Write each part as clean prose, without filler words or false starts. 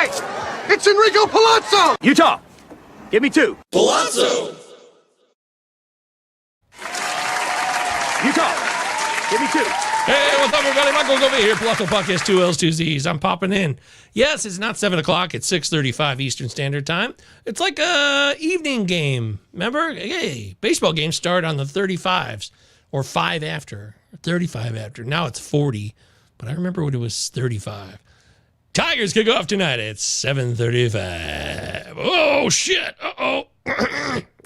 Hey! It's Enrico Pallazzo! Utah, give me 2. Pallazzo! Utah, give me 2. Hey, what's up, everybody? Michael Govier here, Pallazzo Podcast, 2 L's, 2 Z's. I'm popping in. Yes, it's not 7 o'clock. It's 6:35 Eastern Standard Time. It's like a evening game. Remember? Hey, baseball games start on the 35s or 5 after, or 35 after. Now it's 40, but I remember when it was 35. Tigers kick off tonight at 7:35. Oh, shit. Uh-oh.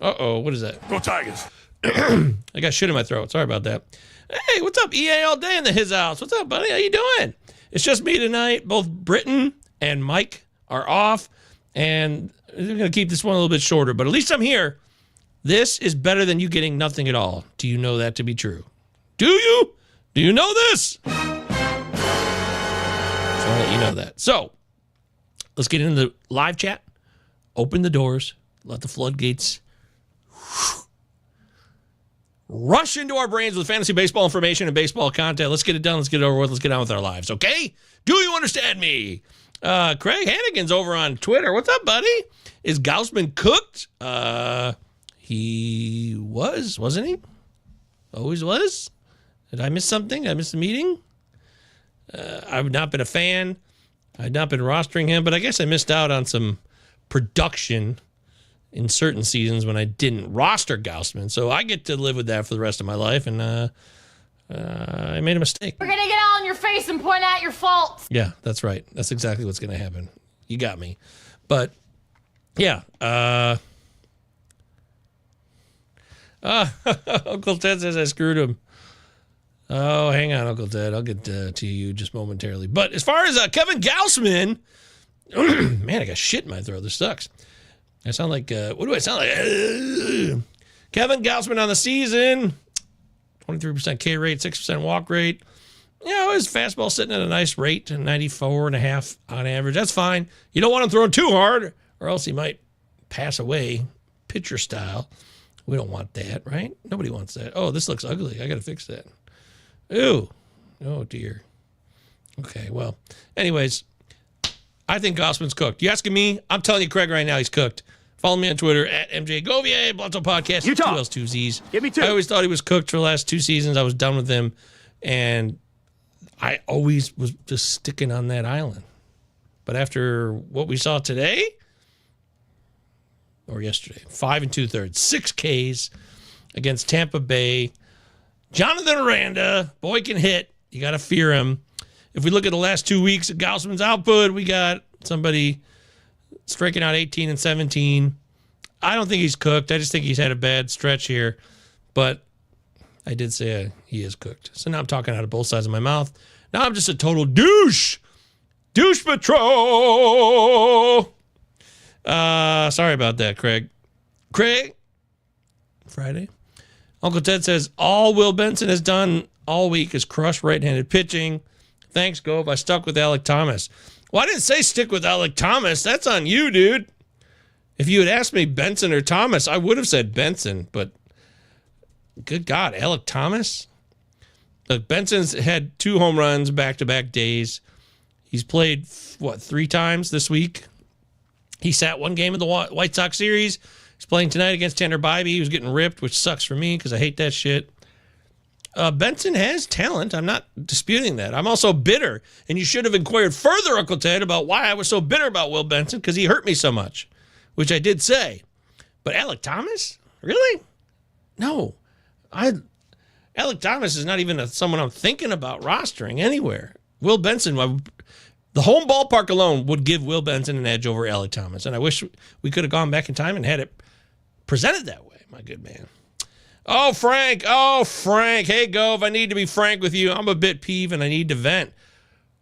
Uh-oh. What is that? Go Tigers. I got shit in my throat. Sorry about that. Hey, what's up? EA all day in the his house. What's up, buddy? How you doing? It's just me tonight. Both Britton and Mike are off, and we're going to keep this one a little bit shorter, but at least I'm here. This is better than you getting nothing at all. Do you know that to be true? Do you? Do you know this? So I'll let you know that. So let's get into the live chat. Open the doors. Let the floodgates rush into our brains with fantasy baseball information and baseball content. Let's get it done. Let's get it over with. Let's get on with our lives, okay? Do you understand me? Craig Hannigan's over on Twitter. What's up, buddy? Is Gaussman cooked? He was, wasn't he? Always was? Did I miss something? Did I miss a meeting? I've not been a fan. I've not been rostering him, but I guess I missed out on some production in certain seasons when I didn't roster Gaussman. So I get to live with that for the rest of my life, and I made a mistake. We're going to get all in your face and point out your faults. Yeah, that's right. That's exactly what's going to happen. You got me. But, yeah. Uncle Ted says I screwed him. Oh, hang on, Uncle Ted. I'll get to you just momentarily. But as far as Kevin Gaussman, man, I got shit in my throat. This sucks. I sound like, what do I sound like? Kevin Gaussman on the season, 23% K rate, 6% walk rate. You know, his fastball sitting at a nice rate, 94.5 on average. That's fine. You don't want him throwing too hard, or else he might pass away, pitcher style. We don't want that, right? Nobody wants that. Oh, this looks ugly. I got to fix that. Ooh. Oh, dear. Okay, well, anyways, I think Gaussman's cooked. You asking me? I'm telling you, Craig, right now, he's cooked. Follow me on Twitter at MJ Govier, Pallazzo Podcast, Utah. 2 L's, 2 Z's. Give me 2. I always thought he was cooked for the last 2 seasons. I was done with him, and I always was just sticking on that island. But after what we saw today, or yesterday, 5 2/3, 6 Ks against Tampa Bay. Jonathan Aranda, boy can hit. You got to fear him. If we look at the last 2 weeks of Gaussman's output, we got somebody striking out 18 and 17. I don't think he's cooked. I just think he's had a bad stretch here. But I did say he is cooked. So now I'm talking out of both sides of my mouth. Now I'm just a total douche. Douche patrol. Sorry about that, Craig. Friday. Uncle Ted says, all Will Benson has done all week is crush right-handed pitching. Thanks, Gove. I stuck with Alec Thomas. Well, I didn't say stick with Alec Thomas. That's on you, dude. If you had asked me Benson or Thomas, I would have said Benson, but good God, Alec Thomas? Look, Benson's had 2 home runs back-to-back days. He's played, 3 times this week? He sat 1 game of the White Sox series. He's playing tonight against Tanner Bybee. He was getting ripped, which sucks for me because I hate that shit. Benson has talent. I'm not disputing that. I'm also bitter, and you should have inquired further, Uncle Ted, about why I was so bitter about Will Benson, because he hurt me so much, which I did say. But Alec Thomas? Really? No. Alec Thomas is not even someone I'm thinking about rostering anywhere. Will Benson, the home ballpark alone would give Will Benson an edge over Alec Thomas, and I wish we could have gone back in time and had it presented that way, my good man. Oh, Frank. Hey, Gove, I need to be frank with you. I'm a bit peeved and I need to vent.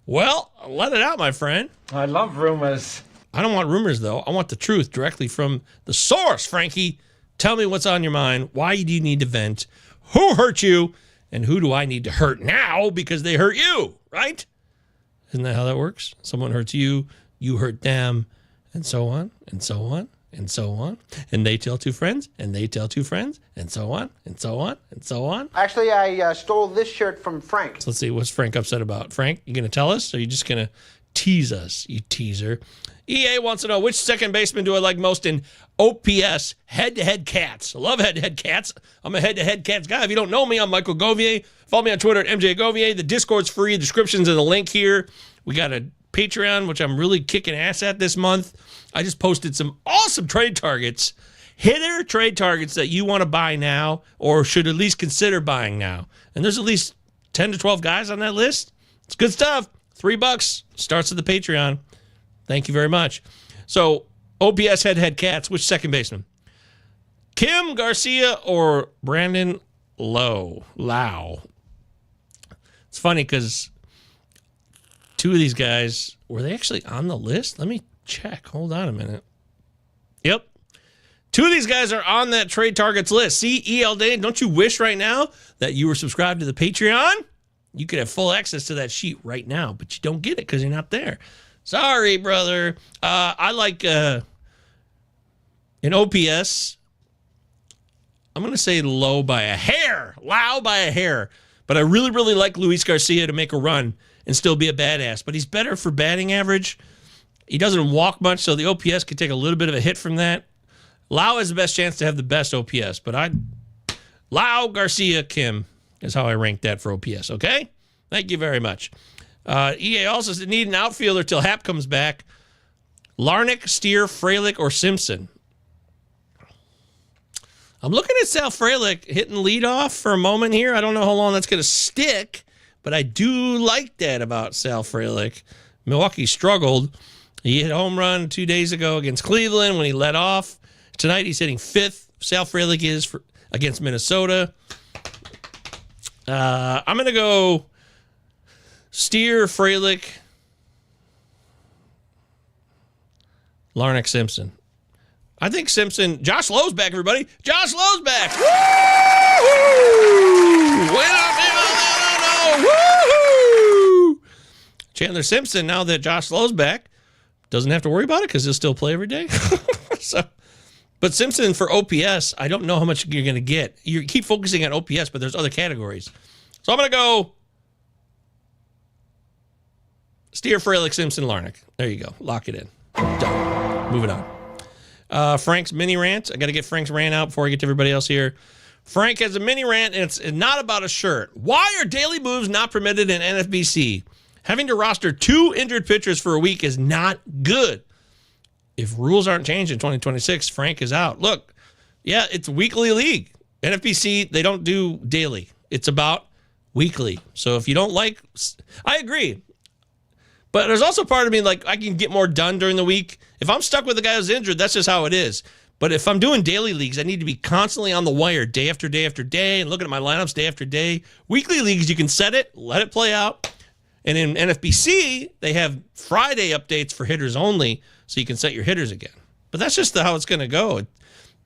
Well, let it out, my friend. I love rumors. I don't want rumors, though. I want the truth directly from the source, Frankie. Tell me what's on your mind. Why do you need to vent? Who hurt you? And who do I need to hurt now because they hurt you, right? Isn't that how that works? Someone hurts you, you hurt them, and so on, and so on. And so on, and they tell 2 friends, and they tell 2 friends, and so on, and so on, and so on. Actually, I stole this shirt from Frank. So let's see, what's Frank upset about? Frank, you going to tell us, or are you just going to tease us, you teaser. EA wants to know, which second baseman do I like most in OPS head-to-head cats? I love head-to-head cats. I'm a head-to-head cats guy. If you don't know me, I'm Michael Govier. Follow me on Twitter at MJ Govier. The Discord's free. The description's in the link here. We got a Patreon, which I'm really kicking ass at this month. I just posted some awesome trade targets, hitter trade targets that you want to buy now or should at least consider buying now. And there's at least 10 to 12 guys on that list. It's good stuff. $3 starts at the Patreon. Thank you very much. So, OPS head-to-head cats, which second baseman? Kim Garcia or Brandon Lau? It's funny because two of these guys, were they actually on the list? Let me check. Hold on a minute. Yep. Two of these guys are on that trade targets list. See, EL Day, don't you wish right now that you were subscribed to the Patreon? You could have full access to that sheet right now, but you don't get it because you're not there. Sorry, brother. I like in OPS, I'm going to say Lau by a hair. But I really, really like Luis Garcia to make a run and still be a badass. But he's better for batting average. He doesn't walk much, so the OPS could take a little bit of a hit from that. Lau has the best chance to have the best OPS, but Lau, Garcia, Kim is how I rank that for OPS, okay? Thank you very much. EA also said need an outfielder till Hap comes back. Larnick, Steer, Frelick, or Simpson? I'm looking at Sal Frelick hitting leadoff for a moment here. I don't know how long that's going to stick, but I do like that about Sal Frelick. Milwaukee struggled. He hit a home run 2 days ago against Cleveland when he led off. Tonight he's hitting fifth. Sal Frelick is against Minnesota. I'm going to go Steer, Frelick, Larnick, Simpson. I think Simpson. Josh Lowe's back, everybody. Josh Lowe's back. Woo-hoo! Woo-hoo! Chandler Simpson, now that Josh Lowe's back, doesn't have to worry about it because he'll still play every day. But Simpson for OPS, I don't know how much you're going to get. You keep focusing on OPS, but there's other categories. So I'm going to go Steer, Frelick, Simpson, Larnick. There you go. Lock it in. Done. Moving on. Frank's mini rant. I got to get Frank's rant out before I get to everybody else here. Frank has a mini rant, and it's not about a shirt. Why are daily moves not permitted in NFBC? Having to roster 2 injured pitchers for a week is not good. If rules aren't changed in 2026, Frank is out. Look, yeah, it's a weekly league. NFBC, they don't do daily. It's about weekly. So if you don't like, I agree. But there's also part of me like I can get more done during the week. If I'm stuck with a guy who's injured, that's just how it is. But if I'm doing daily leagues, I need to be constantly on the wire day after day after day and looking at my lineups day after day. Weekly leagues, you can set it, let it play out. And in NFBC, they have Friday updates for hitters only, so you can set your hitters again. But that's just how it's going to go.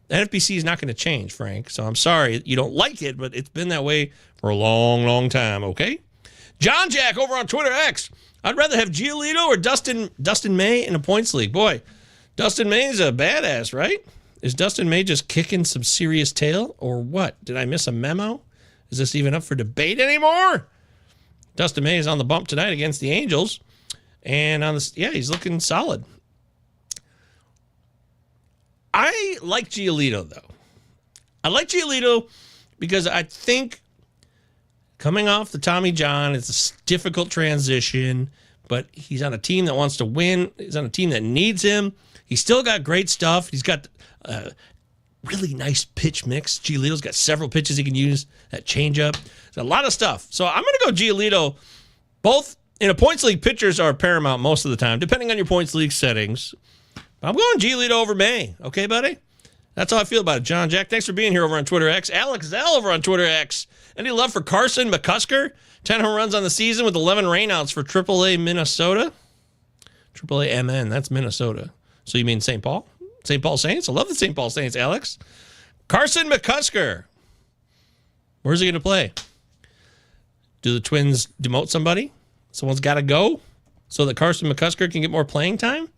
NFBC is not going to change, Frank. So I'm sorry you don't like it, but it's been that way for a long, long time, okay? John Jack over on Twitter X. I'd rather have Giolito or Dustin May in a points league. Boy, Dustin May's a badass, right? Is Dustin May just kicking some serious tail or what? Did I miss a memo? Is this even up for debate anymore? Dustin May is on the bump tonight against the Angels. And he's looking solid. I like Giolito, though. I like Giolito because I think coming off the Tommy John, it's a difficult transition, but he's on a team that wants to win. He's on a team that needs him. He's still got great stuff. He's got a really nice pitch mix. Giolito's got several pitches he can use. That changeup. There's a lot of stuff. So I'm going to go Giolito. Both in a points league, pitchers are paramount most of the time, depending on your points league settings. But I'm going Giolito over May. Okay, buddy? That's how I feel about it. John Jack, thanks for being here over on Twitter X. Alex Zell over on Twitter X. Any love for Carson McCusker? 10 home runs on the season with 11 rainouts for AAA Minnesota. AAA MN, that's Minnesota. So you mean St. Paul? St. Paul Saints? I love the St. Paul Saints, Alex. Carson McCusker. Where's he going to play? Do the Twins demote somebody? Someone's got to go so that Carson McCusker can get more playing time?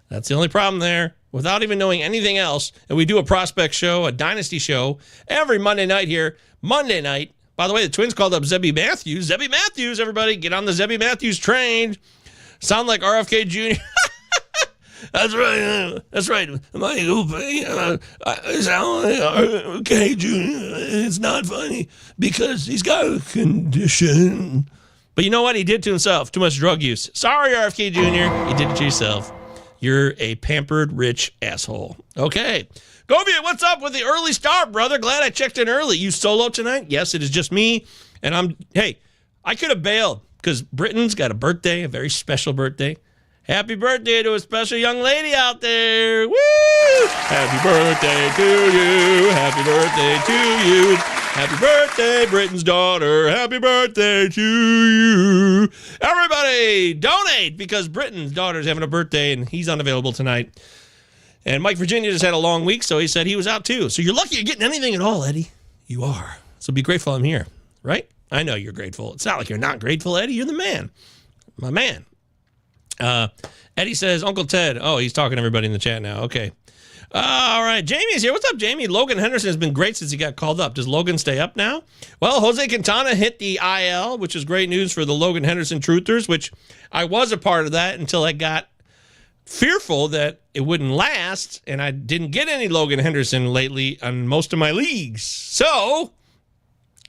That's the only problem there. Without even knowing anything else, and we do a prospect show, a dynasty show, every Monday night here. Monday night. By the way, the Twins called up Zebby Matthews. Zebby Matthews, everybody, get on the Zebby Matthews train. Sound like RFK Jr.? That's right. That's right. Michael Payne. I sound like RFK Jr. It's not funny because he's got a condition. But you know what? He did to himself. Too much drug use. Sorry, RFK Jr. You did it to yourself. You're a pampered, rich asshole. Okay. Govier, what's up with the early start, brother? Glad I checked in early. You solo tonight? Yes, it is just me. And I could have bailed because Britain's got a birthday, a very special birthday. Happy birthday to a special young lady out there. Woo! Happy birthday to you. Happy birthday to you. Happy birthday, Britain's daughter. Happy birthday to you. Everybody, donate because Britain's daughter's having a birthday and he's unavailable tonight. And Mike Virginia just had a long week, so he said he was out too. So you're lucky you're getting anything at all, Eddie. You are. So be grateful I'm here, right? I know you're grateful. It's not like you're not grateful, Eddie. You're the man. My man. Eddie says, Uncle Ted. Oh, he's talking to everybody in the chat now. Okay. All right. Jamie's here. What's up, Jamie? Logan Henderson has been great since he got called up. Does Logan stay up now? Well, Jose Quintana hit the IL, which is great news for the Logan Henderson Truthers, which I was a part of that until I got fearful that it wouldn't last, and I didn't get any Logan Henderson lately on most of my leagues. So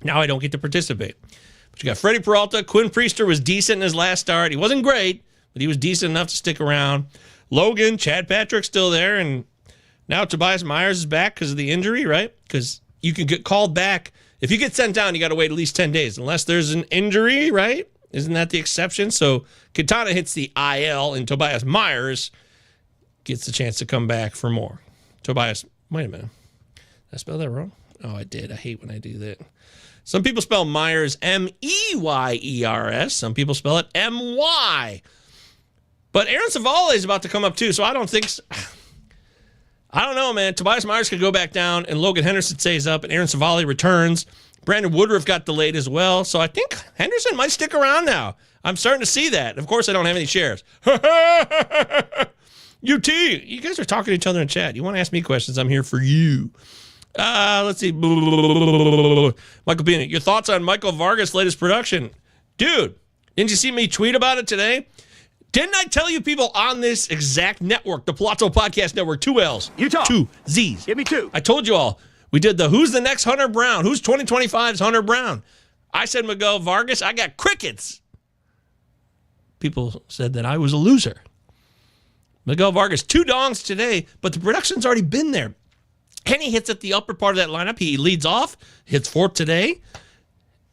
now I don't get to participate. But you got Freddie Peralta. Quinn Priester was decent in his last start. He wasn't great, but he was decent enough to stick around. Logan, Chad Patrick's still there, and now Tobias Myers is back because of the injury, right? Because you can get called back. If you get sent down, you got to wait at least 10 days, unless there's an injury, right? Isn't that the exception? So Quintana hits the IL, and Tobias Myers gets the chance to come back for more. Tobias, wait a minute. Did I spell that wrong? Oh, I did. I hate when I do that. Some people spell Myers M-E-Y-E-R-S. Some people spell it M-Y. But Aaron Savale is about to come up too, so I don't think so. I don't know, man. Tobias Myers could go back down, and Logan Henderson stays up, and Aaron Savale returns. Brandon Woodruff got delayed as well, so I think Henderson might stick around now. I'm starting to see that. Of course, I don't have any shares. UT, you guys are talking to each other in chat. You want to ask me questions? I'm here for you. Let's see. Michael Pena, your thoughts on Michael Vargas' latest production? Dude, didn't you see me tweet about it today? Didn't I tell you people on this exact network, the Pallazzo Podcast Network, 2 L's, Utah. 2 Z's. Give me 2. I told you all. We did the Who's the Next Hunter Brown? Who's 2025's Hunter Brown? I said Miguel Vargas. I got crickets. People said that I was a loser. Miguel Vargas, 2 dongs today, but the production's already been there. And he hits at the upper part of that lineup. He leads off, hits 4th today.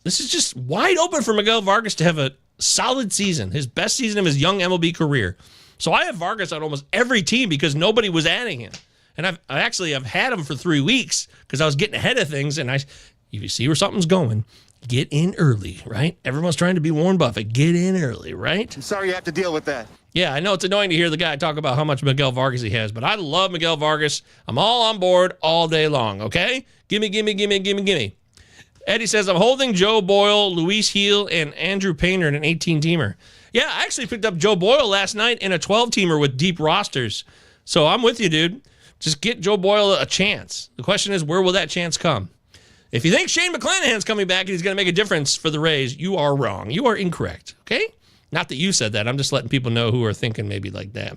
This is just wide open for Miguel Vargas to have a solid season, his best season of his young MLB career. So I have Vargas on almost every team because nobody was adding him. And I've had him for 3 weeks because I was getting ahead of things. And if you see where something's going, get in early, right? Everyone's trying to be Warren Buffett. Get in early, right? I'm sorry you have to deal with that. Yeah, I know it's annoying to hear the guy talk about how much Miguel Vargas he has, but I love Miguel Vargas. I'm all on board all day long, okay? Gimme. Eddie says, I'm holding Joe Boyle, Luis Heel, and Andrew Painter in an 18-teamer. Yeah, I actually picked up Joe Boyle last night in a 12-teamer with deep rosters. So I'm with you, dude. Just get Joe Boyle a chance. The question is, where will that chance come? If you think Shane McClanahan's coming back and he's going to make a difference for the Rays, you are wrong. You are incorrect, okay? Not that you said that. I'm just letting people know who are thinking maybe like that.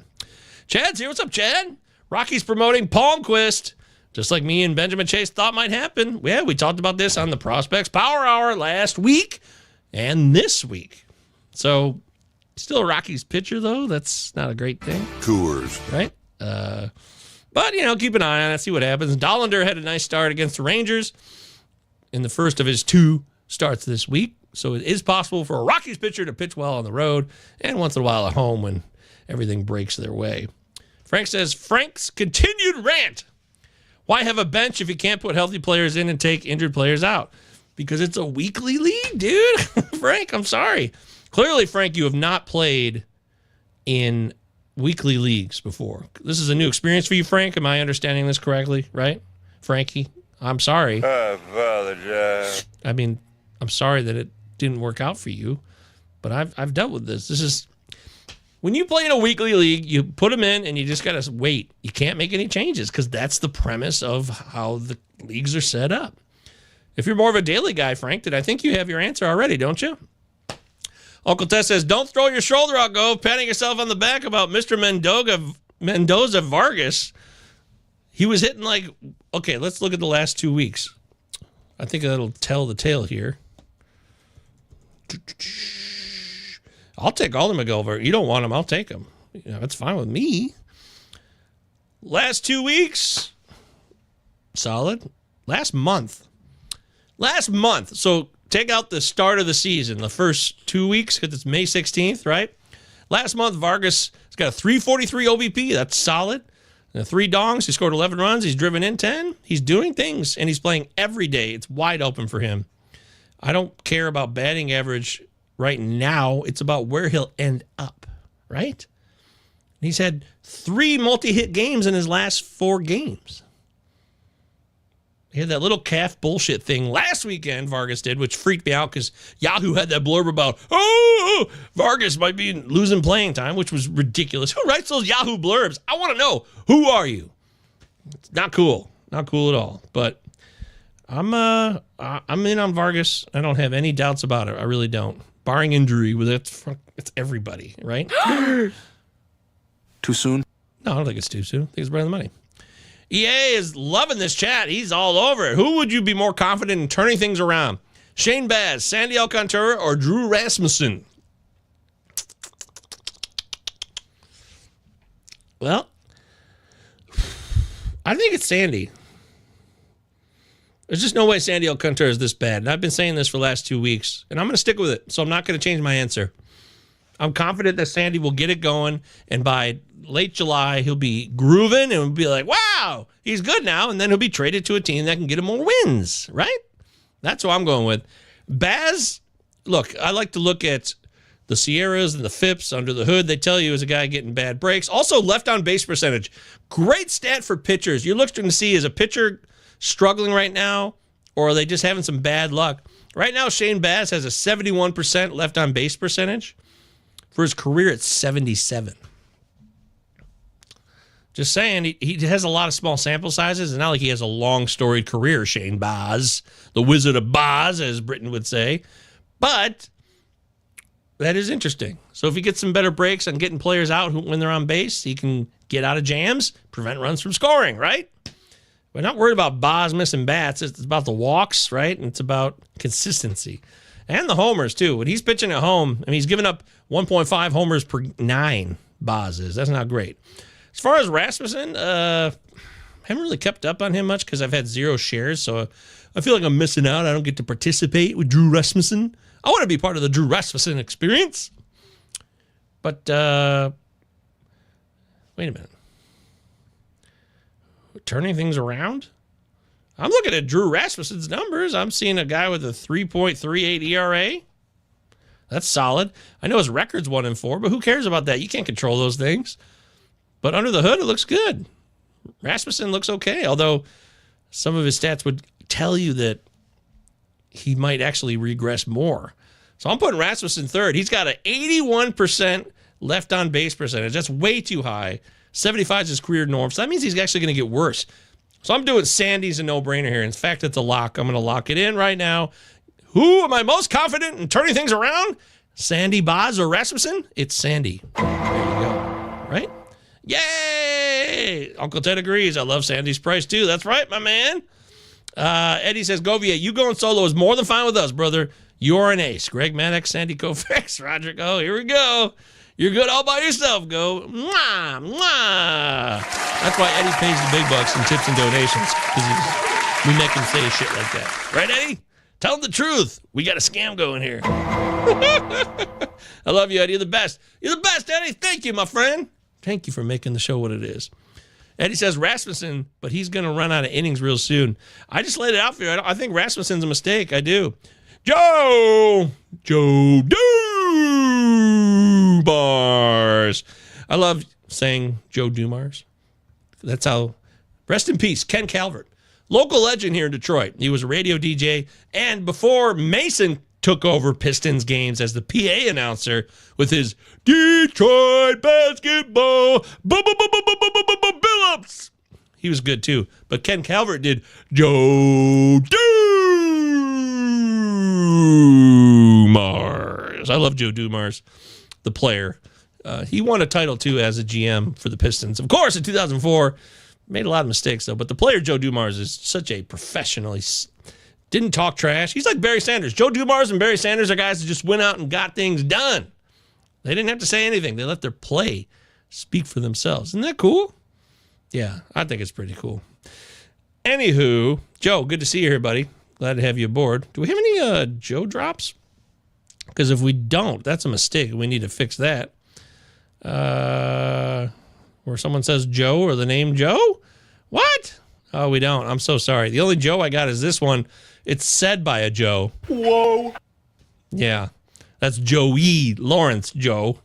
Chad's here. What's up, Chad? Rocky's promoting Palmquist, just like me and Benjamin Chase thought might happen. Yeah, we talked about this on the Prospects Power Hour last week and this week. So, still a Rockies pitcher, though. That's not a great thing. Coors. Right? But, keep an eye on it, see what happens. Dollander had a nice start against the Rangers in the first of his 2 starts this week. So it is possible for a Rockies pitcher to pitch well on the road and once in a while at home when everything breaks their way. Frank says, Frank's continued rant. Why have a bench if you can't put healthy players in and take injured players out? Because it's a weekly league, dude. Frank, I'm sorry. Clearly, Frank, you have not played in weekly leagues before. This is a new experience for you, Frank. Am I understanding this correctly, right? Frankie, I'm sorry. I apologize. I mean, I'm sorry that it didn't work out for you, but I've dealt with this. This is when you play in a weekly league, you put them in and you just got to wait. You can't make any changes because that's the premise of how the leagues are set up. If you're more of a daily guy, Frank, then I think you have your answer already, don't you? Uncle Tess says, don't throw your shoulder out, Go, patting yourself on the back about Mr. Mendoza Vargas. He was hitting okay, let's look at the last 2 weeks. I think that'll tell the tale here. I'll take Alder McGovern. You don't want him, I'll take him. That's fine with me. Last 2 weeks, solid. Last month. So take out the start of the season, the first 2 weeks, because it's May 16th, right? Last month, Vargas has got a 343 OBP. That's solid. And 3 dongs. He scored 11 runs. He's driven in 10. He's doing things, and he's playing every day. It's wide open for him. I don't care about batting average right now. It's about where he'll end up, right? He's had 3 multi-hit games in his last 4 games. He had that little calf bullshit thing last weekend, Vargas did, which freaked me out because Yahoo had that blurb about, Vargas might be losing playing time, which was ridiculous. Who writes those Yahoo blurbs? I want to know. Who are you? It's not cool. Not cool at all. But I'm in on Vargas. I don't have any doubts about it. I really don't. Barring injury, it's everybody, right? Too soon? No, I don't think it's too soon. I think it's better than the money. EA is loving this chat. He's all over it. Who would you be more confident in turning things around? Shane Baz, Sandy Alcantara, or Drew Rasmussen? Well, I think it's Sandy. There's just no way Sandy Alcantara is this bad. And I've been saying this for the last 2 weeks, and I'm going to stick with it. So I'm not going to change my answer. I'm confident that Sandy will get it going, and by late July, he'll be grooving, and we'll be like, wow, he's good now, and then he'll be traded to a team that can get him more wins, right? That's what I'm going with. Baz, look, I like to look at the Sierras and the Phipps under the hood. They tell you as a guy getting bad breaks. Also, left on base percentage. Great stat for pitchers. You're looking to see, is a pitcher struggling right now, or are they just having some bad luck? Right now, Shane Baz has a 71% left on base percentage. For his career, it's 77. Just saying, he has a lot of small sample sizes. It's not like he has a long, storied career, Shane Baz, the Wizard of Boz, as Britain would say. But that is interesting. So if he gets some better breaks on getting players out when they're on base, he can get out of jams, prevent runs from scoring, right? We're not worried about Boz missing bats. It's about the walks, right? And it's about consistency. And the homers, too. When he's pitching at home, he's giving up 1.5 homers per 9 Bozes. That's not great. As far as Rasmussen, haven't really kept up on him much because I've had 0 shares, so I feel like I'm missing out. I don't get to participate with Drew Rasmussen. I want to be part of the Drew Rasmussen experience. But, wait a minute. Turning things around? I'm looking at Drew Rasmussen's numbers. I'm seeing a guy with a 3.38 ERA. That's solid. I know his record's 1-4, but who cares about that? You can't control those things. But under the hood, it looks good. Rasmussen looks okay, although some of his stats would tell you that he might actually regress more. So I'm putting Rasmussen third. He's got an 81% left on base percentage. That's way too high. 75 is his career norm. So that means he's actually going to get worse. So I'm doing Sandy's a no-brainer here. In fact, it's a lock. I'm going to lock it in right now. Who am I most confident in turning things around? Sandy, Boz, or Rasmussen? It's Sandy. There you go. Right? Yay! Uncle Ted agrees. I love Sandy's price, too. That's right, my man. Eddie says, Govier, you going solo is more than fine with us, brother. You're an ace. Greg Maddox, Sandy Koufax, Roger Go. Here we go. You're good all by yourself, Go. Mwah, mwah. That's why Eddie pays the big bucks in tips and donations, because we make him say shit like that. Right, Eddie? Tell him the truth. We got a scam going here. I love you, Eddie. You're the best. You're the best, Eddie. Thank you, my friend. Thank you for making the show what it is. Eddie says Rasmussen, but he's going to run out of innings real soon. I just laid it out for you. I think Rasmussen's a mistake. I do. Joe Dumars. I love saying Joe Dumars. That's how. Rest in peace, Ken Calvert. Local legend here in Detroit. He was a radio DJ, and before Mason took over Pistons games as the PA announcer with his Detroit basketball Billups. He was good too. But Ken Calvert did Joe Dumars. hilarious. I love Joe Dumars, the player. He won a title, too, as a GM for the Pistons. Of course, in 2004, made a lot of mistakes, though. But the player, Joe Dumars, is such a professional. He didn't talk trash. He's like Barry Sanders. Joe Dumars and Barry Sanders are guys that just went out and got things done. They didn't have to say anything. They let their play speak for themselves. Isn't that cool? Yeah, I think it's pretty cool. Anywho, Joe, good to see you here, buddy. Glad to have you aboard. Do we have any Joe drops? Because if we don't, that's a mistake. We need to fix that. Where someone says Joe or the name Joe? What? Oh, we don't. I'm so sorry. The only Joe I got is this one. It's said by a Joe. Whoa. Yeah. That's Joey Lawrence Joe.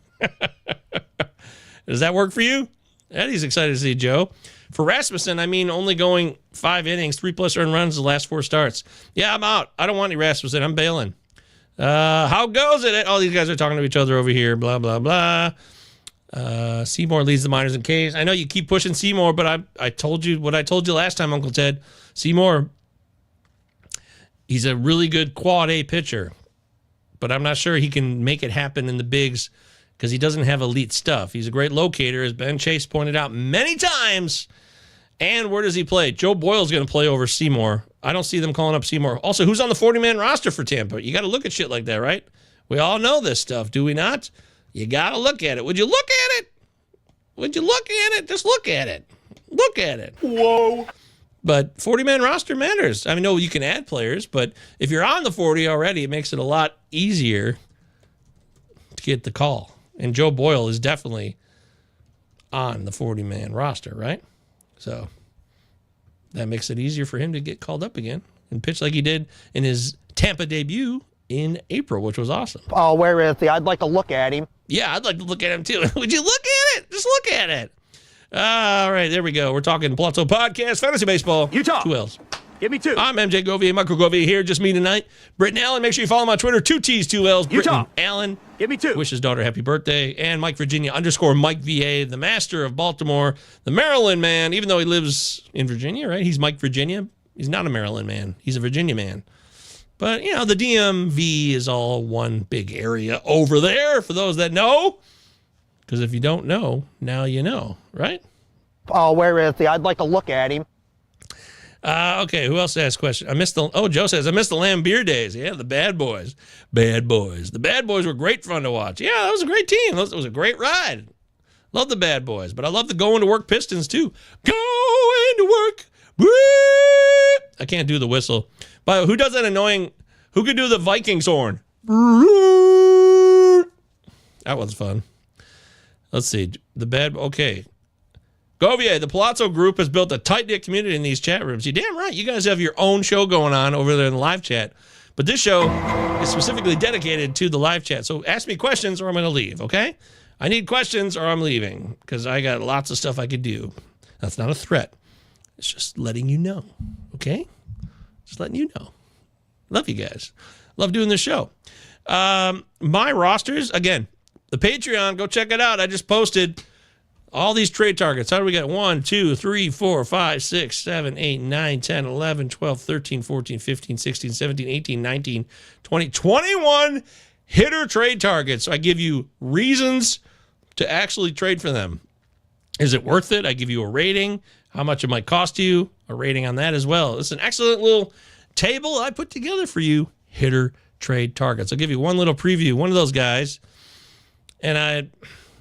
Does that work for you? Eddie's excited to see Joe. For Rasmussen, I mean, only going 5 innings, 3+ earned runs the last 4 starts. Yeah, I'm out. I don't want any Rasmussen. I'm bailing. How goes it? All these guys are talking to each other over here. Blah, blah, blah. Seymour leads the minors in Ks. I know you keep pushing Seymour, but I told you what I told you last time, Uncle Ted. Seymour, he's a really good quad A pitcher, but I'm not sure he can make it happen in the bigs because he doesn't have elite stuff. He's a great locator, as Ben Chase pointed out many times. And where does he play? Joe Boyle's going to play over Seymour. I don't see them calling up Seymour. Also, who's on the 40-man roster for Tampa? You got to look at shit like that, right? We all know this stuff, do we not? You got to look at it. Would you look at it? Would you look at it? Just look at it. Look at it. Whoa. But 40-man roster matters. I mean, no, you can add players, but if you're on the 40 already, it makes it a lot easier to get the call. And Joe Boyle is definitely on the 40-man roster, right? So that makes it easier for him to get called up again and pitch like he did in his Tampa debut in April, which was awesome. Oh, where is he? I'd like to look at him. Yeah, I'd like to look at him too. Would you look at it? Just look at it. All right, there we go. We're talking Pallazzo Podcast, Fantasy Baseball. Utah. 2 L's. Give me 2. I'm MJ Govier, Michael Govier here, just me tonight. Britton Allen, make sure you follow him on Twitter, 2 T's, 2 L's. Utah. Britton Allen. Give me 2. Wish his daughter happy birthday. And Mike Virginia _ Mike VA, the master of Baltimore, the Maryland man, even though he lives in Virginia, right? He's Mike Virginia. He's not a Maryland man. He's a Virginia man. But, you know, the DMV is all one big area over there, for those that know. Because if you don't know, now you know, right? Oh, where is he? I'd like to look at him. Okay, who else asked a question? Joe says, I missed the Lamb Beer days. Yeah, the Bad Boys. Bad Boys. The Bad Boys were great fun to watch. Yeah, that was a great team. It was a great ride. Love the Bad Boys, but I love the going to work Pistons too. Going to work. I can't do the whistle. But who does that annoying, who could do the Vikings horn? That was fun. Let's see. Okay. Govier, the Pallazzo group has built a tight-knit community in these chat rooms. You're damn right. You guys have your own show going on over there in the live chat. But this show is specifically dedicated to the live chat. So ask me questions or I'm going to leave, okay? I need questions or I'm leaving because I got lots of stuff I could do. That's not a threat. It's just letting you know, okay? Just letting you know. Love you guys. Love doing this show. My rosters, again, the Patreon, go check it out. I just posted all these trade targets. How do we get? 1, 2, 3, 4, 5, 6, 7, 8, 9, 10, 11, 12, 13, 14, 15, 16, 17, 18, 19, 20, 21 hitter trade targets. So I give you reasons to actually trade for them. Is it worth it? I give you a rating, how much it might cost you, a rating on that as well. It's an excellent little table I put together for you, hitter trade targets. I'll give you one little preview, one of those guys.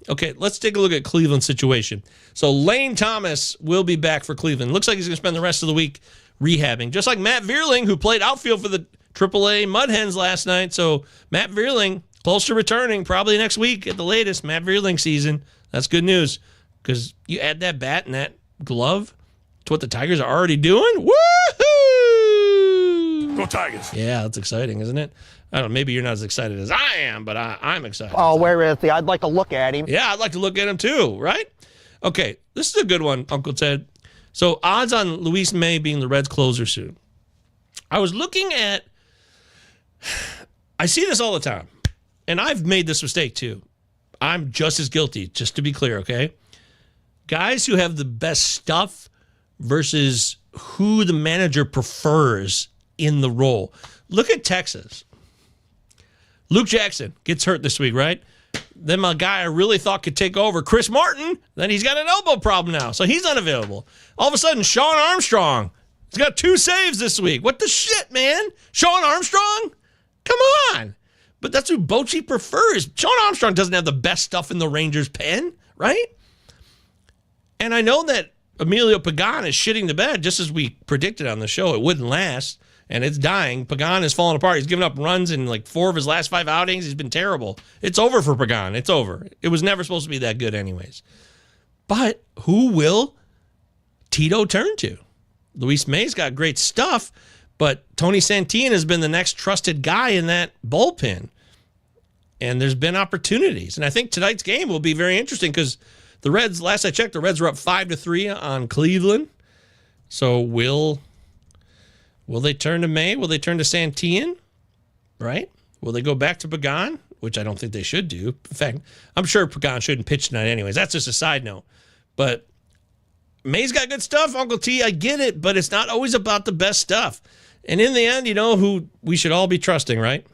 Okay, let's take a look at Cleveland's situation. So Lane Thomas will be back for Cleveland. Looks like he's going to spend the rest of the week rehabbing, just like Matt Vierling, who played outfield for the AAA Mud Hens last night. So Matt Vierling, close to returning, probably next week at the latest, Matt Vierling season. That's good news because you add that bat and that glove to what the Tigers are already doing. Woohoo! Go Tigers. Yeah, that's exciting, isn't it? I don't know, maybe you're not as excited as I am, but I'm excited. Oh, where is he? I'd like to look at him. Yeah, I'd like to look at him too, right? Okay, this is a good one, Uncle Ted. So odds on Luis May being the Reds closer soon. I was looking at, I see this all the time, and I've made this mistake too. I'm just as guilty, just to be clear, okay? Guys who have the best stuff versus who the manager prefers in the role. Look at Texas. Luke Jackson gets hurt this week, right? Then my guy I really thought could take over, Chris Martin, then he's got an elbow problem now, so he's unavailable. All of a sudden, Sean Armstrong, he's got 2 saves this week. What the shit, man? Sean Armstrong? Come on. But that's who Bochy prefers. Sean Armstrong doesn't have the best stuff in the Rangers' pen, right? And I know that Emilio Pagan is shitting the bed, just as we predicted on the show. It wouldn't last, and it's dying. Pagan is falling apart. He's given up runs in like 4 of his last 5 outings. He's been terrible. It's over for Pagan. It's over. It was never supposed to be that good anyways. But who will Tito turn to? Luis May's got great stuff, but Tony Santillan has been the next trusted guy in that bullpen. And there's been opportunities. And I think tonight's game will be very interesting because the Reds, last I checked, the Reds were up 5-3 on Cleveland. So will they turn to May? Will they turn to Santillan? Right? Will they go back to Pagan? Which I don't think they should do. In fact, I'm sure Pagan shouldn't pitch tonight anyways. That's just a side note. But May's got good stuff, Uncle T. I get it, but it's not always about the best stuff. And in the end, you know who we should all be trusting, right?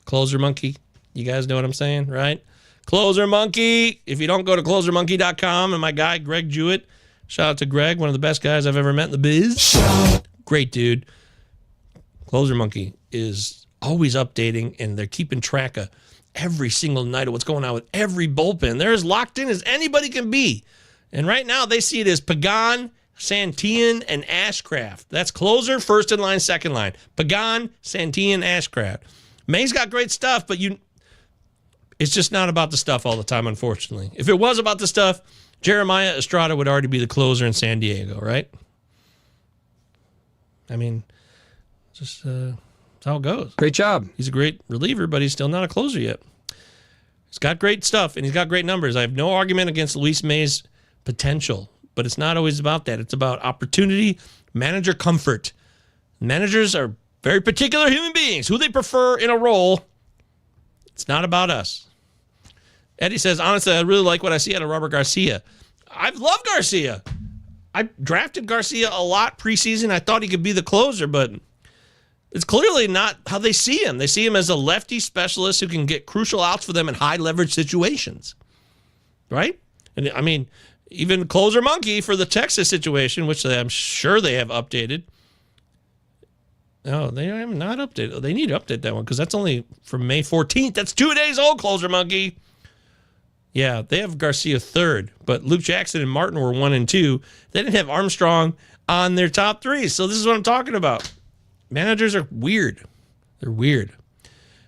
Closer Monkey. You guys know what I'm saying, right? Closer Monkey. If you don't go to closermonkey.com, and my guy, Greg Jewett, shout out to Greg, one of the best guys I've ever met in the biz. Great dude. Closer Monkey is always updating, and they're keeping track of every single night of what's going on with every bullpen. They're as locked in as anybody can be. And right now, they see it as Pagan, Santillan, and Ashcraft. That's closer, first in line, second line. Pagan, Santillan, Ashcraft. May's got great stuff, but it's just not about the stuff all the time, unfortunately. If it was about the stuff, Jeremiah Estrada would already be the closer in San Diego, right? I mean, just that's how it goes. Great job. He's a great reliever, but he's still not a closer yet. He's got great stuff, and he's got great numbers. I have no argument against Luis May's potential, but it's not always about that. It's about opportunity, manager comfort. Managers are very particular human beings, who they prefer in a role. It's not about us. Eddie says, honestly, I really like what I see out of Robert Garcia. I've loved Garcia. I drafted Garcia a lot preseason. I thought he could be the closer, but it's clearly not how they see him. They see him as a lefty specialist who can get crucial outs for them in high leverage situations. Right? And I mean, even Closer Monkey for the Texas situation, which I'm sure they have updated. No, they have not updated. They need to update that one because that's only from May 14th. That's 2 days old, Closer Monkey. Yeah, they have Garcia third, but Luke Jackson and Martin were 1 and 2. They didn't have Armstrong on their top 3. So this is what I'm talking about. Managers are weird. They're weird.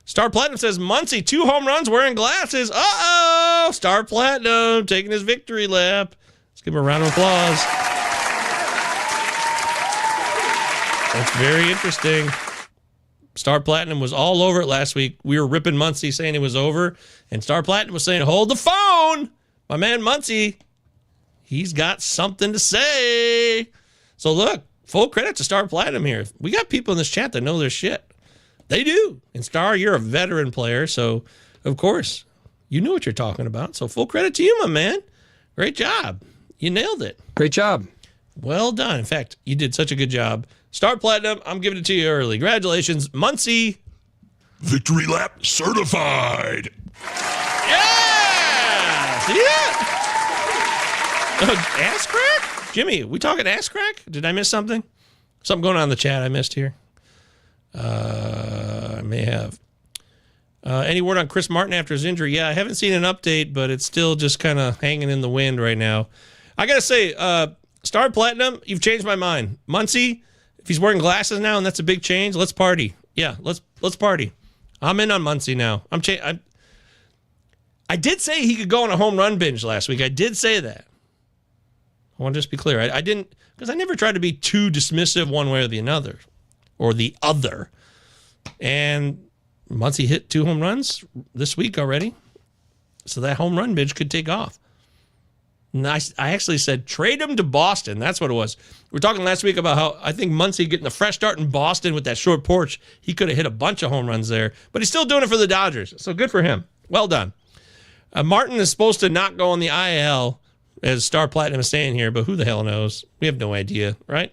Star Platinum says, Muncie, 2 home runs wearing glasses. Uh-oh! Star Platinum taking his victory lap. Let's give him a round of applause. That's very interesting. Star Platinum was all over it last week. We were ripping Muncie saying it was over, and Star Platinum was saying, hold the phone. My man Muncie, he's got something to say. So look, full credit to Star Platinum here. We got people in this chat that know their shit. They do. And Star, you're a veteran player, so of course, you knew what you're talking about. So full credit to you, my man. Great job. You nailed it. Great job. Well done. In fact, you did such a good job. Star Platinum, I'm giving it to you early. Congratulations, Muncie. Victory lap certified. Yeah! See that? Ass crack? Jimmy, we talking ass crack? Did I miss something? Something going on in the chat I missed here? I may have. Any word on Chris Martin after his injury? Yeah, I haven't seen an update, but it's still just kind of hanging in the wind right now. I got to say, Star Platinum, you've changed my mind. Muncie, if he's wearing glasses now and that's a big change, let's party. Yeah, let's party. I'm in on Muncie now. I did say he could go on a home run binge last week. I did say that. I want to just be clear. I didn't, because I never tried to be too dismissive one way or the other. And Muncie hit 2 home runs this week already. So that home run binge could take off. And I actually said, trade him to Boston. That's what it was. We were talking last week about how I think Muncie getting a fresh start in Boston with that short porch, he could have hit a bunch of home runs there. But he's still doing it for the Dodgers. So good for him. Well done. Martin is supposed to not go on the IL, as Star Platinum is saying here, but who the hell knows? We have no idea, right?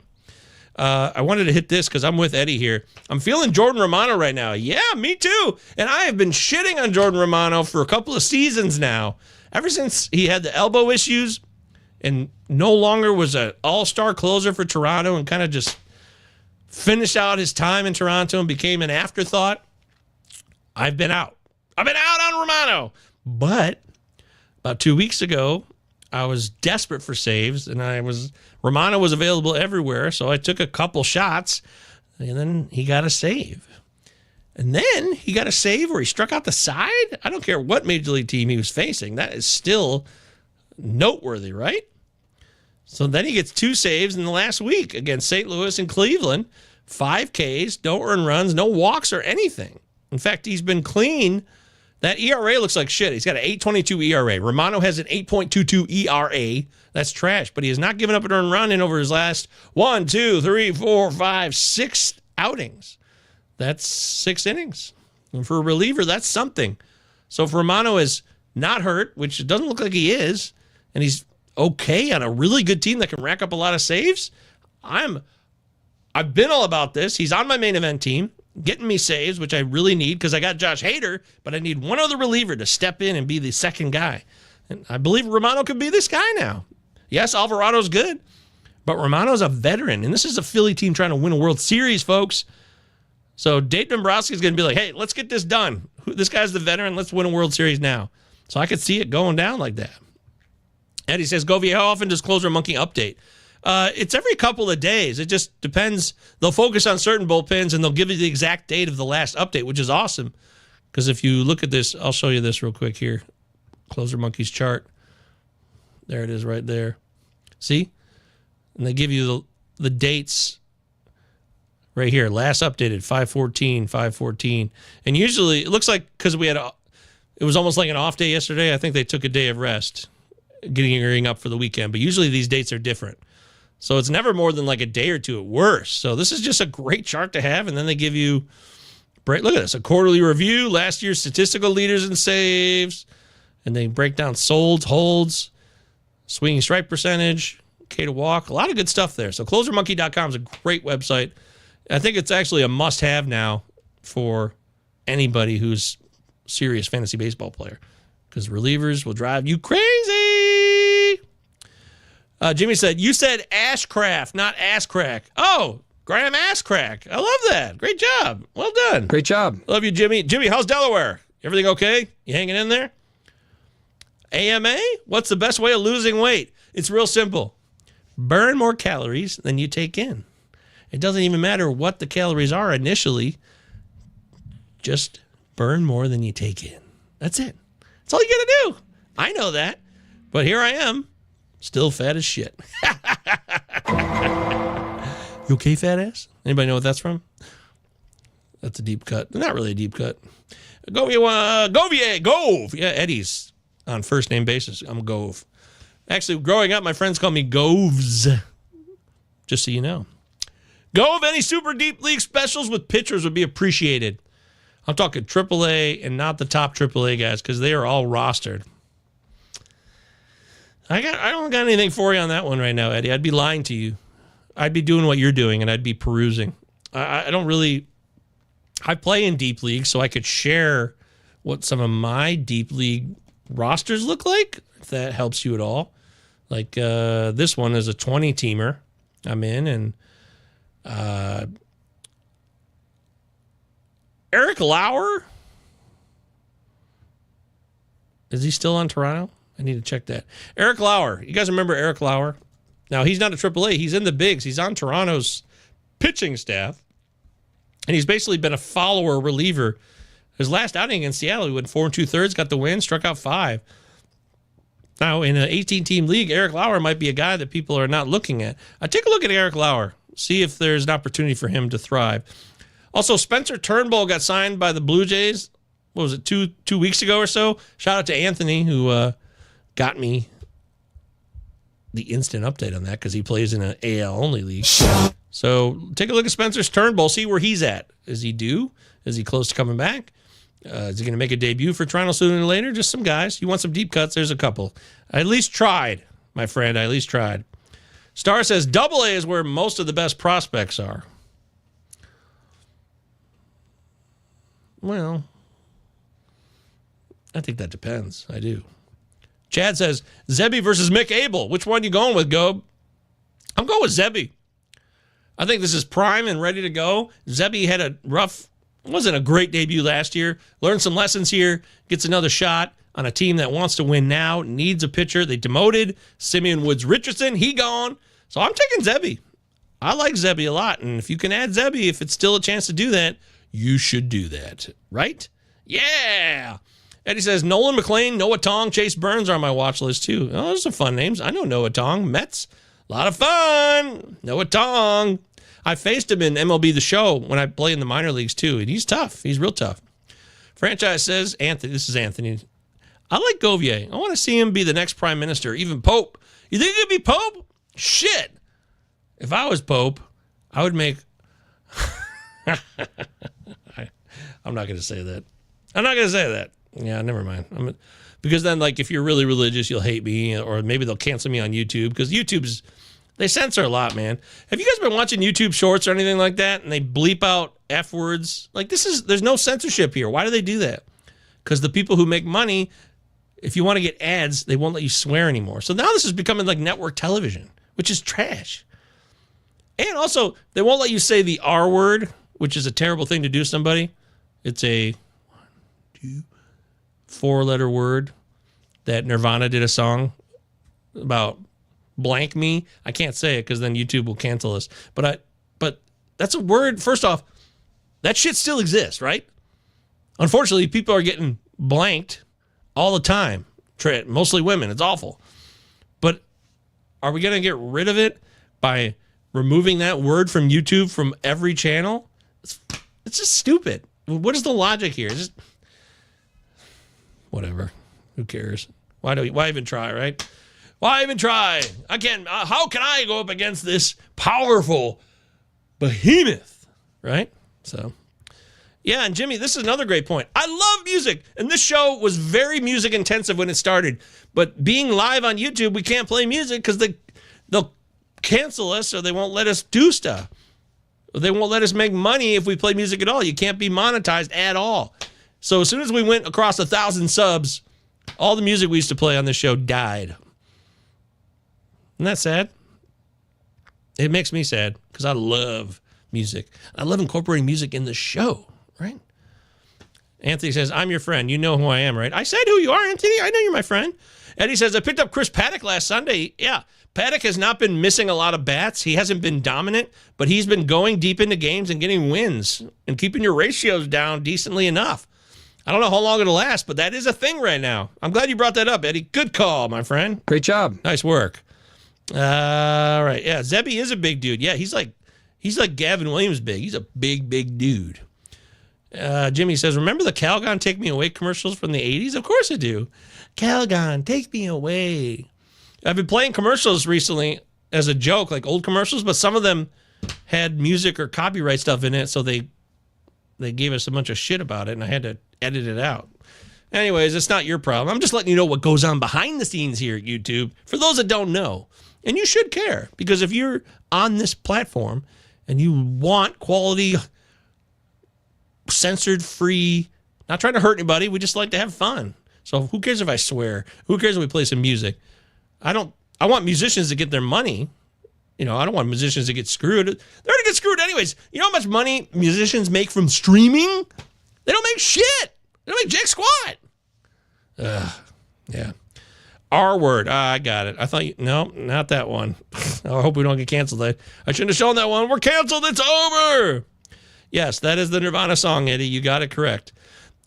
I wanted to hit this because I'm with Eddie here. I'm feeling Jordan Romano right now. Yeah, me too. And I have been shitting on Jordan Romano for a couple of seasons now. Ever since he had the elbow issues and no longer was an all-star closer for Toronto and kind of just finished out his time in Toronto and became an afterthought, I've been out. I've been out on Romano. But about 2 weeks ago, I was desperate for saves, and Romano was available everywhere, so I took a couple shots, and then he got a save. And then he got a save where he struck out the side? I don't care what Major League team he was facing. That is still noteworthy, right? So then he gets 2 saves in the last week against St. Louis and Cleveland. 5 Ks, no earned runs, no walks or anything. In fact, he's been clean. That ERA looks like shit. He's got an 8.22 ERA. Romano has an 8.22 ERA. That's trash, but he has not given up an earned run in over his last 1, 2, 3, 4, 5, 6 outings. That's 6 innings. And for a reliever, that's something. So if Romano is not hurt, which it doesn't look like he is, and he's okay on a really good team that can rack up a lot of saves, I've been all about this. He's on my main event team, getting me saves, which I really need because I got Josh Hader, but I need one other reliever to step in and be the second guy. And I believe Romano could be this guy now. Yes, Alvarado's good, but Romano's a veteran, and this is a Philly team trying to win a World Series, folks. So Dave Dombrowski is going to be like, hey, let's get this done. This guy's the veteran. Let's win a World Series now. So I could see it going down like that. Eddie says, Govier, how often does Closer Monkey update? It's every couple of days. It just depends. They'll focus on certain bullpens, and they'll give you the exact date of the last update, which is awesome. Because if you look at this, I'll show you this real quick here. Closer Monkey's chart. There it is right there. See? And they give you the dates right here. Last updated, 5/14, 5/14. And usually, it looks like because it was almost like an off day yesterday, I think they took a day of rest, getting up for the weekend. But usually these dates are different. So it's never more than like a day or two at worst. So this is just a great chart to have. And then they give you, look at this, a quarterly review, last year's statistical leaders and saves. And they break down solds, holds, swinging strike percentage, K to walk, a lot of good stuff there. So closermonkey.com is a great website. I think it's actually a must-have now for anybody who's a serious fantasy baseball player because relievers will drive you crazy. Jimmy said, you said Ashcraft, not ass crack. Oh, Graham Ass Crack. I love that. Great job. Well done. Great job. Love you, Jimmy. Jimmy, how's Delaware? Everything okay? You hanging in there? AMA? What's the best way of losing weight? It's real simple. Burn more calories than you take in. It doesn't even matter what the calories are initially. Just burn more than you take in. That's it. That's all you got to do. I know that. But here I am, still fat as shit. You okay, fat ass? Anybody know what that's from? That's a deep cut. Not really a deep cut. Govier, Gove. Yeah, Eddie's on first name basis. I'm Gove. Actually, growing up, my friends called me Goves. Just so you know. Gove, any super deep league specials with pitchers would be appreciated. I'm talking AAA and not the top AAA guys because they are all rostered. I don't got anything for you on that one right now, Eddie. I'd be lying to you. I'd be doing what you're doing, and I'd be perusing. I don't really... I play in deep league, so I could share what some of my deep league rosters look like, if that helps you at all. Like this one is a 20-teamer I'm in, and Eric Lauer? Is he still on Toronto? I need to check that. Eric Lauer. You guys remember Eric Lauer? Now, he's not a AAA. He's in the bigs. He's on Toronto's pitching staff. And he's basically been a follower reliever. His last outing in Seattle, he went 4 2/3, got the win, struck out 5. Now, in an 18-team league, Eric Lauer might be a guy that people are not looking at. Take a look at Eric Lauer. See if there's an opportunity for him to thrive. Also, Spencer Turnbull got signed by the Blue Jays. What was it, two weeks ago or so? Shout out to Anthony, who got me the instant update on that because he plays in an AL-only league. So take a look at Spencer's Turnbull. See where he's at. Is he due? Is he close to coming back? Is he going to make a debut for Toronto sooner than later? Just some guys. You want some deep cuts? There's a couple. I at least tried, my friend. I at least tried. Star says double A is where most of the best prospects are. Well, I think that depends. I do. Chad says Zebby versus Mick Abel. Which one you going with, Gob? I'm going with Zebby. I think this is prime and ready to go. Zebby had a wasn't a great debut last year. Learned some lessons here. Gets another shot on a team that wants to win now. Needs a pitcher. They demoted Simeon Woods Richardson. He gone. So I'm taking Zebby. I like Zebby a lot. And if you can add Zebby, if it's still a chance to do that, you should do that. Right? Yeah. Eddie says Nolan McLean, Noah Tong, Chase Burns are on my watch list too. Oh, those are fun names. I know Noah Tong. Mets. A lot of fun. Noah Tong. I faced him in MLB The Show when I play in the minor leagues too, and he's tough. He's real tough. Franchise says, Anthony, this is Anthony. I like Govier. I want to see him be the next prime minister, even Pope. You think he could be Pope? Shit. If I was Pope, I would make... I'm not going to say that. I'm not going to say that. Yeah, never mind. Because then, like, if you're really religious, you'll hate me, or maybe they'll cancel me on YouTube, because YouTube's... They censor a lot, man. Have you guys been watching YouTube Shorts or anything like that? And they bleep out F words? Like, there's no censorship here. Why do they do that? Because the people who make money, if you want to get ads, they won't let you swear anymore. So now this is becoming like network television, which is trash. And also, they won't let you say the R word, which is a terrible thing to do to somebody. It's a 4-letter word that Nirvana did a song about. Blank me. I can't say it because then YouTube will cancel us. But that's a word. First off, that shit still exists, right? Unfortunately, people are getting blanked all the time. Mostly women. It's awful. But are we going to get rid of it by removing that word from YouTube from every channel? It's just stupid. What is the logic here? Just whatever. Who cares? Why even try, right? Why even try? I can't. How can I go up against this powerful behemoth? Right? So, yeah. And Jimmy, this is another great point. I love music, and this show was very music intensive when it started. But being live on YouTube, we can't play music because they'll cancel us, or they won't let us do stuff. They won't let us make money if we play music at all. You can't be monetized at all. So as soon as we went across 1,000 subs, all the music we used to play on this show died. Isn't that sad? It makes me sad because I love music. I love incorporating music in the show, right? Anthony says, I'm your friend. You know who I am, right? I said who you are, Anthony. I know you're my friend. Eddie says, I picked up Chris Paddock last Sunday. Yeah, Paddock has not been missing a lot of bats. He hasn't been dominant, but he's been going deep into games and getting wins and keeping your ratios down decently enough. I don't know how long it'll last, but that is a thing right now. I'm glad you brought that up, Eddie. Good call, my friend. Great job. Nice work. All right. Yeah, Zebby is a big dude. Yeah, he's like Gavin Williams big. He's a big dude. Jimmy says, remember the Calgon Take Me Away commercials from the 80s? Of course I do. Calgon, take me away. I've been playing commercials recently as a joke, like old commercials, but some of them had music or copyright stuff in it, so they gave us a bunch of shit about it, and I had to edit it out. Anyways, it's not your problem. I'm just letting you know what goes on behind the scenes here at YouTube, for those that don't know. And you should care, because if you're on this platform and you want quality, censored-free, not trying to hurt anybody, we just like to have fun. So who cares if I swear? Who cares if we play some music? I want musicians to get their money. You know, I don't want musicians to get screwed. They're going to get screwed anyways. You know how much money musicians make from streaming? They don't make shit. They don't make jack squat. Yeah. R word. I got it. I thought no, not that one. I hope we don't get canceled. I shouldn't have shown that one. We're canceled. It's over. Yes, that is the Nirvana song, Eddie. You got it correct.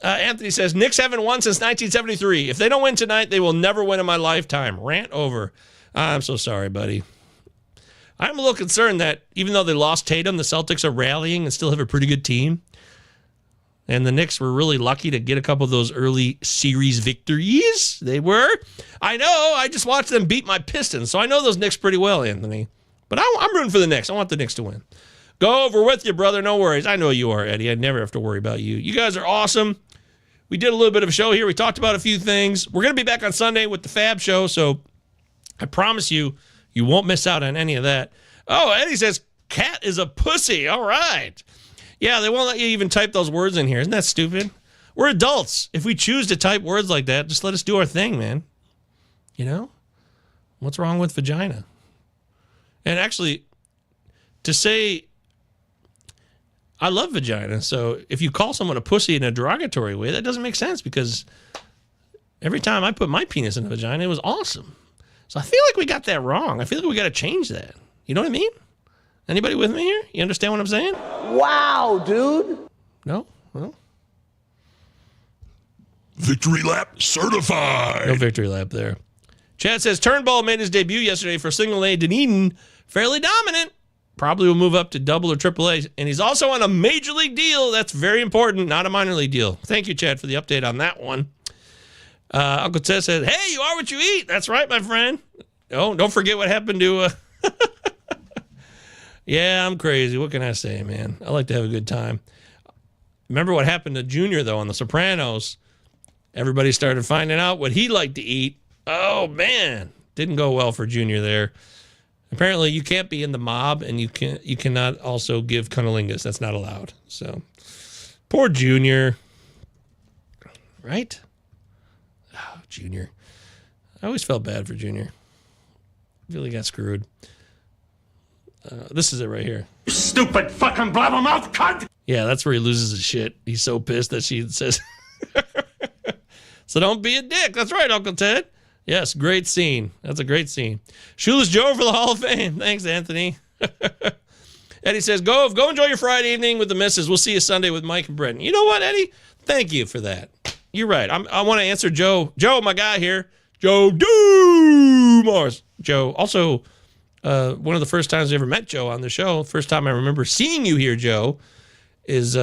Anthony says, Knicks haven't won since 1973. If they don't win tonight, they will never win in my lifetime. Rant over. I'm so sorry, buddy. I'm a little concerned that even though they lost Tatum, the Celtics are rallying and still have a pretty good team. And the Knicks were really lucky to get a couple of those early series victories. They were. I know. I just watched them beat my Pistons, so I know those Knicks pretty well, Anthony. But I'm rooting for the Knicks. I want the Knicks to win. Go over with you, brother. No worries. I know you are, Eddie. I never have to worry about you. You guys are awesome. We did a little bit of a show here. We talked about a few things. We're going to be back on Sunday with the Fab Show, so I promise you, You won't miss out on any of that. Oh, Eddie says, cat is a pussy. All right. Yeah, they won't let you even type those words in here. Isn't that stupid? We're adults. If we choose to type words like that, just let us do our thing, man. You know? What's wrong with vagina? And actually, to say, I love vagina, so if you call someone a pussy in a derogatory way, that doesn't make sense, because every time I put my penis in a vagina, it was awesome. So I feel like we got that wrong. I feel like we got to change that. You know what I mean? Anybody with me here? You understand what I'm saying? Wow, dude. No? Well, Victory lap certified. no victory lap there. Chad says, Turnbull made his debut yesterday for single A Dunedin. Fairly dominant. Probably will move up to double or triple A. And he's also on a major league deal. That's very important, not a minor league deal. Thank you, Chad, for the update on that one. Uncle Ted said, hey, you are what you eat. That's right, my friend. Oh, don't forget what happened to... Yeah, I'm crazy. What can I say, man? I like to have a good time. Remember what happened to Junior, though, on The Sopranos? Everybody started finding out what he liked to eat. Oh, man. Didn't go well for Junior there. Apparently, you can't be in the mob, and you cannot also give cunnilingus. That's not allowed. So, poor Junior. Right? Oh, Junior. I always felt bad for Junior. Really got screwed. This is it right here. Stupid fucking blabbermouth cunt! Yeah, that's where he loses his shit. He's so pissed that she says... So don't be a dick. That's right, Uncle Ted. Yes, great scene. That's a great scene. Shoeless Joe for the Hall of Fame. Thanks, Anthony. Eddie says, go enjoy your Friday evening with the missus. We'll see you Sunday with Mike and Brenton. You know what, Eddie? Thank you for that. You're right. I want to answer Joe. Joe, my guy here. Joe Dumars. Joe, also... one of the first times I ever met Joe on the show, first time I remember seeing you here, Joe, is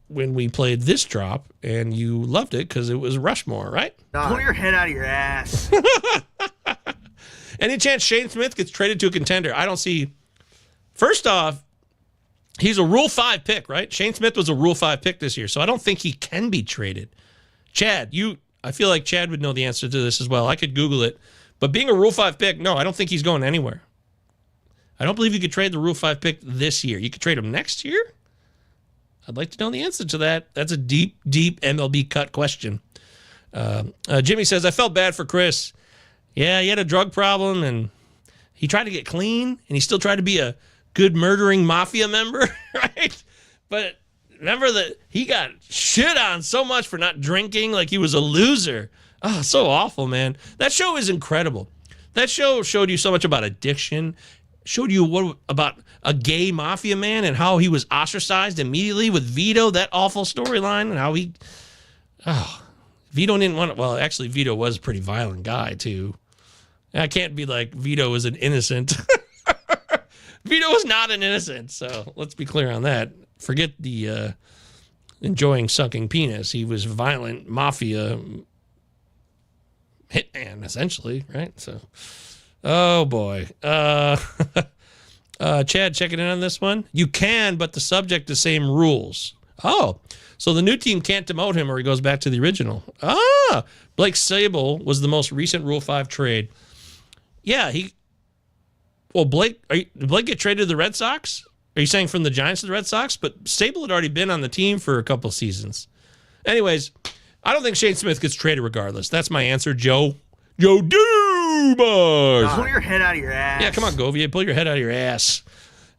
when we played this drop, and you loved it because it was Rushmore, right? Pull your head out of your ass. Any chance Shane Smith gets traded to a contender? I don't see. First off, he's a Rule 5 pick, right? Shane Smith was a Rule 5 pick this year, so I don't think he can be traded. Chad, I feel like Chad would know the answer to this as well. I could Google it. But being a Rule 5 pick, no, I don't think he's going anywhere. I don't believe you could trade the Rule 5 pick this year. You could trade him next year? I'd like to know the answer to that. That's a deep, deep MLB cut question. Jimmy says, I felt bad for Chris. Yeah, he had a drug problem, and he tried to get clean, and he still tried to be a good murdering mafia member, right? But remember that he got shit on so much for not drinking, like he was a loser. Oh, so awful, man. That show is incredible. That show showed you so much about addiction, showed you what about a gay mafia man and how he was ostracized immediately with Vito, that awful storyline, and how Vito didn't want to, well, actually, Vito was a pretty violent guy, too. I can't be like, Vito was an innocent. Vito was not an innocent, so let's be clear on that. Forget the enjoying sucking penis. He was violent mafia hitman, essentially, right? So, oh boy. Chad, checking in on this one. You can, but the subject the same rules. Oh, so the new team can't demote him or he goes back to the original. Blake Sable was the most recent Rule 5 trade. Yeah, Blake, did Blake get traded to the Red Sox? Are you saying from the Giants to the Red Sox? But Sable had already been on the team for a couple seasons. Anyways, I don't think Shane Smith gets traded regardless. That's my answer, Joe. Joe Dumars. Pull your head out of your ass. Yeah, come on, Govier. Pull your head out of your ass.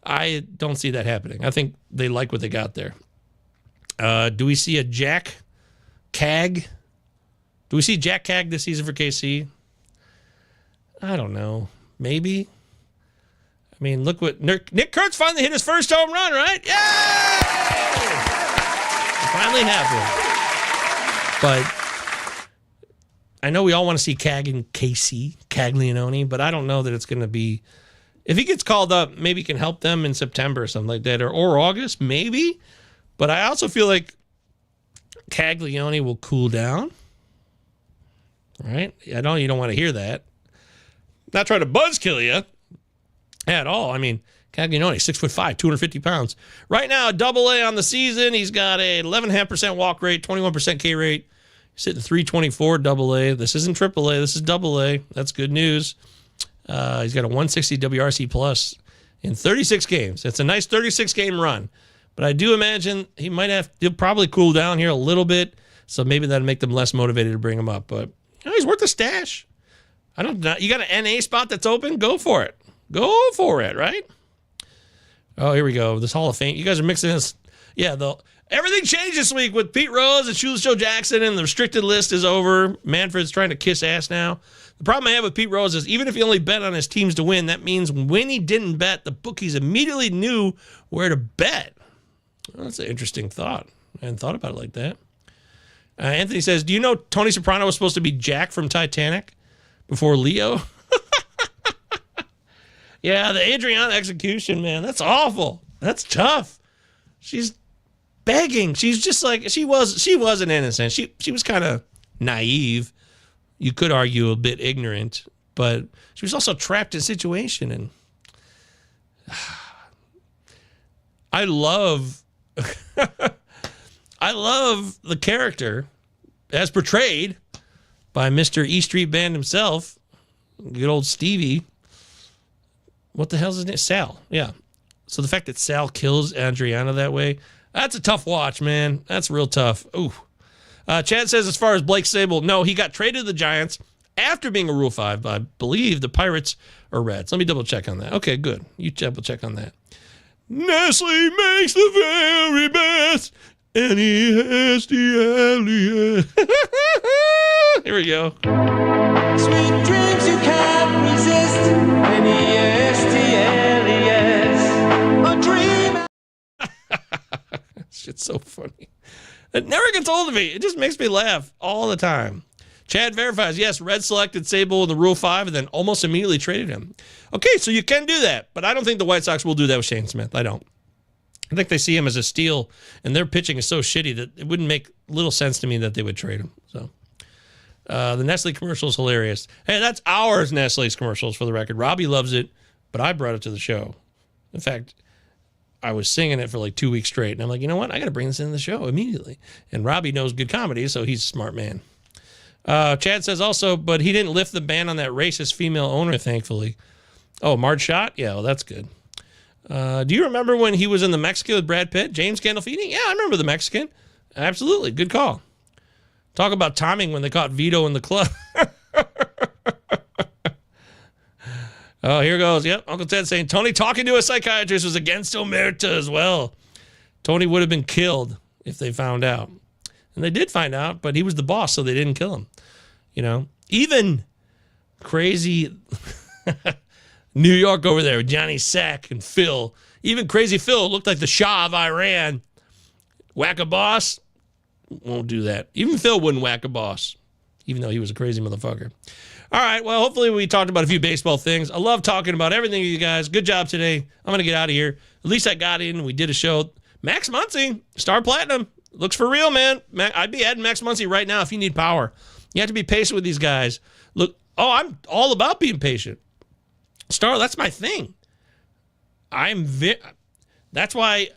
I don't see that happening. I think they like what they got there. Do we see a Jack Cag? Do we see Jack Cag this season for KC? I don't know. Maybe. I mean, look what Nick Kurtz finally hit his first home run, right? Yay! It finally happened. But I know we all want to see Cag and KC, Caglianone, but I don't know that it's going to be. If he gets called up, maybe he can help them in September or something like that, or August, maybe. But I also feel like Caglianone will cool down. Right? I know you don't want to hear that. Not trying to buzzkill you at all. I mean, Caglianone, 6'5", 250 pounds. Right now, Double A on the season. He's got a 11.5% walk rate, 21% K rate. He's hitting 324 AA. This isn't AAA. This is AA. That's good news. He's got a 160 WRC plus in 36 games. It's a nice 36-game run. But I do imagine he'll probably cool down here a little bit, so maybe that'll make them less motivated to bring him up. But he's worth a stash. You got an NA spot that's open? Go for it. Go for it, right? Oh, here we go. This Hall of Fame. You guys are mixing this. Yeah, everything changed this week with Pete Rose and Shoeless Joe Jackson, and the restricted list is over. Manfred's trying to kiss ass now. The problem I have with Pete Rose is even if he only bet on his teams to win, that means when he didn't bet, the bookies immediately knew where to bet. Well, that's an interesting thought. I hadn't thought about it like that. Anthony says, do you know Tony Soprano was supposed to be Jack from Titanic before Leo? Yeah, the Adriana execution, man. That's awful. That's tough. She's begging. She's just like, she wasn't innocent. She was kind of naive. You could argue a bit ignorant, but she was also trapped in a situation. And I love the character as portrayed by Mr. E Street Band himself, good old Stevie. What the hell's his name? Sal. Yeah. So the fact that Sal kills Adriana that way, that's a tough watch, man. That's real tough. Ooh. Chad says, as far as Blake Sable, no, he got traded to the Giants after being a Rule 5, but I believe the Pirates are Reds. Let me double check on that. Okay, good. You double check on that. Nestle makes the very best, N-E-S-T-L-E-S. Here we go. Sweet dreams you can't resist. N-E-S-T-L-E-S. A dream. Shit's so funny. It never gets old of me. It just makes me laugh all the time. Chad verifies, yes, Red selected Sable in the Rule 5 and then almost immediately traded him. Okay, so you can do that, but I don't think the White Sox will do that with Shane Smith. I don't. I think they see him as a steal, and their pitching is so shitty that it wouldn't make little sense to me that they would trade him. So the Nestle commercial is hilarious. Hey, that's ours, Nestle's commercials, for the record. Robbie loves it, but I brought it to the show. In fact, I was singing it for like 2 weeks straight, and I'm like, you know what? I got to bring this into the show immediately. And Robbie knows good comedy, so he's a smart man. Chad says also, but he didn't lift the ban on that racist female owner, thankfully. Oh, Marge Schott? Yeah, well, that's good. Do you remember when he was in the Mexican with Brad Pitt? James Gandolfini? Yeah, I remember the Mexican. Absolutely. Good call. Talk about timing when they caught Vito in the club. Oh, here goes. Yep, Uncle Ted saying, Tony talking to a psychiatrist was against Omerta as well. Tony would have been killed if they found out. And they did find out, but he was the boss, so they didn't kill him. You know, even crazy New York over there, Johnny Sack and Phil. Even crazy Phil looked like the Shah of Iran. Whack a boss? Won't do that. Even Phil wouldn't whack a boss, even though he was a crazy motherfucker. All right, well, hopefully we talked about a few baseball things. I love talking about everything with you guys. Good job today. I'm going to get out of here. At least I got in. We did a show. Max Muncy, Star Platinum. Looks for real, man. I'd be adding Max Muncy right now if you need power. You have to be patient with these guys. Look, I'm all about being patient. Star, that's my thing. That's why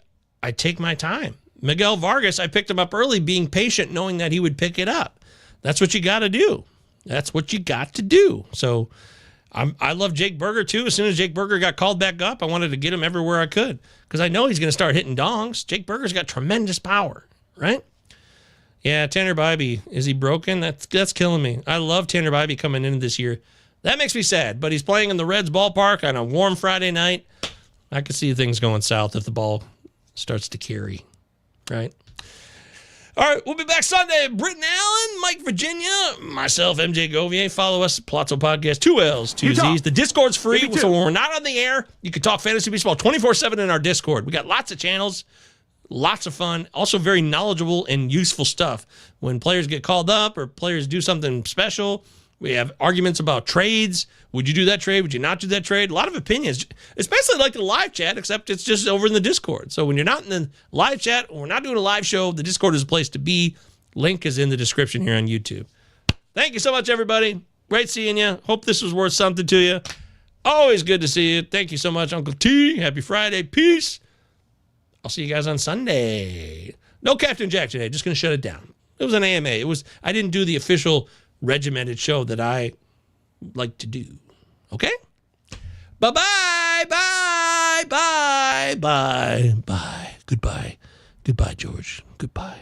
I take my time. Miguel Vargas, I picked him up early, being patient, knowing that he would pick it up. That's what you got to do. That's what you got to do. So I love Jake Berger, too. As soon as Jake Berger got called back up, I wanted to get him everywhere I could because I know he's going to start hitting dongs. Jake Berger's got tremendous power, right? Yeah, Tanner Bybee. Is he broken? That's killing me. I love Tanner Bybee coming in this year. That makes me sad, but he's playing in the Reds ballpark on a warm Friday night. I could see things going south if the ball starts to carry, right? All right, we'll be back Sunday. Britton Allen, Mike Virginia, myself, MJ Govier. Follow us, Pallazzo Podcast, 2 L's, 2 Z's. The Discord's free, so when we're not on the air, you can talk fantasy baseball 24/7 in our Discord. We got lots of channels, lots of fun, also very knowledgeable and useful stuff. When players get called up or players do something special, we have arguments about trades. Would you do that trade? Would you not do that trade? A lot of opinions, especially like the live chat, except it's just over in the Discord. So when you're not in the live chat, or we're not doing a live show, the Discord is a place to be. Link is in the description here on YouTube. Thank you so much, everybody. Great seeing you. Hope this was worth something to you. Always good to see you. Thank you so much, Uncle T. Happy Friday. Peace. I'll see you guys on Sunday. No Captain Jack today. Just going to shut it down. It was an AMA. I didn't do the official regimented show that I like to do. Okay? Bye-bye, bye, bye, bye, bye. Goodbye. Goodbye, George. Goodbye.